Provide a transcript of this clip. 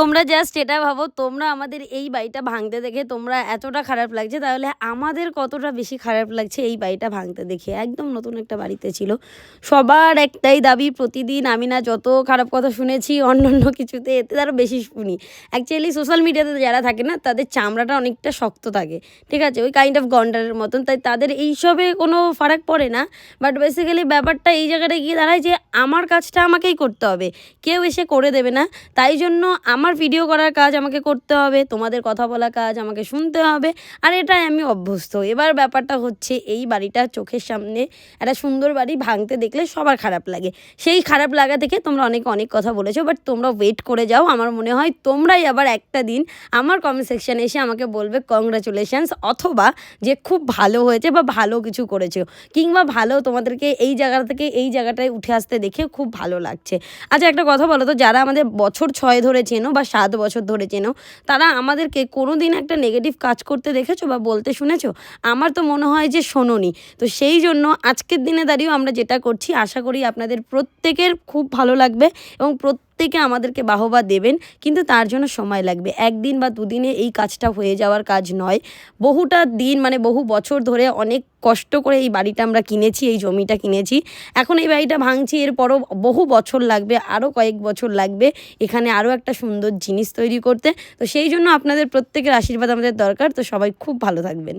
তোমরা জাস্ট এটা ভাবো, তোমরা আমাদের এই বাড়িটা ভাঙতে দেখে তোমরা এতটা খারাপ লাগছে, তাহলে আমাদের কতটা বেশি খারাপ লাগছে এই বাড়িটা ভাঙতে দেখে। একদম নতুন একটা বাড়িতে ছিল, সবার একটাই দাবি, প্রতিদিন আমি না যত খারাপ কথা শুনেছি অন্যান্য কিছুতে এতে তারও বেশি শুনি। অ্যাকচুয়ালি সোশ্যাল মিডিয়াতে যারা থাকে না তাদের চামড়াটা অনেকটা শক্ত থাকে, ঠিক আছে, ওই কাইন্ড অফ গন্ডারের মতন, তাই তাদের এইসবে কোনো ফারাক পড়ে না। বাট বেসিক্যালি ব্যাপারটা এই জায়গাটায় গিয়ে দাঁড়ায় যে আমার কাজটা আমাকেই করতে হবে, কেউ এসে করে দেবে না। তাই জন্য আমার ভিডিও করার কাজ আমাকে করতে হবে, তোমাদের কথা বলা কাজ আমাকে শুনতে হবে, আর এটাই আমি অভ্যস্ত। এবার ব্যাপারটা হচ্ছে এই বাড়িটা চোখের সামনে একটা সুন্দর বাড়ি ভাঙতে দেখলে সবার খারাপ লাগে। সেই খারাপ লাগা থেকে তোমরা অনেক অনেক কথা বলেছো, বাট তোমরা ওয়েট করে যাও। আমার মনে হয় তোমরাই আবার একটা দিন আমার কমেন্ট সেকশানে এসে আমাকে বলবে কংগ্রাচুলেশনস, অথবা যে খুব ভালো হয়েছে বা ভালো কিছু করেছো, কিংবা ভালো তোমাদেরকে এই জায়গা থেকে এই জায়গাটায় উঠে আসতে দেখে খুব ভালো লাগছে। আচ্ছা একটা কথা বলো তো, যারা আমাদের বছর 6 ধরে চেনো বা 7 বছর ধরে চেনো, তারা আমাদেরকে কোনো দিন একটা নেগেটিভ কাজ করতে দেখেছো বা বলতে শুনেছো? আমার তো মনে হয় যে শোনোনি। তো সেই জন্য আজকের দিনে দাঁড়িয়েও আমরা যেটা করছি, আশা করি আপনাদের প্রত্যেকের খুব ভালো লাগবে এবং প্রত্যেকে আমাদেরকে বাহবা দেবেন, কিন্তু তার জন্য সময় লাগবে। একদিন বা দুদিনে এই কাজটা হয়ে যাওয়ার কাজ নয়, বহুটা দিন মানে বহু বছর ধরে অনেক কষ্ট করে এই বাড়িটা আমরা কিনেছি, এই জমিটা কিনেছি। এখন এই বাড়িটা ভাঙছি, এরপরও বহু বছর লাগবে, আরও কয়েক বছর লাগবে এখানে আরও একটা সুন্দর জিনিস তৈরি করতে। তো সেই জন্য আপনাদের প্রত্যেকের আশীর্বাদ আমাদের দরকার। তো সবাই খুব ভালো থাকবেন।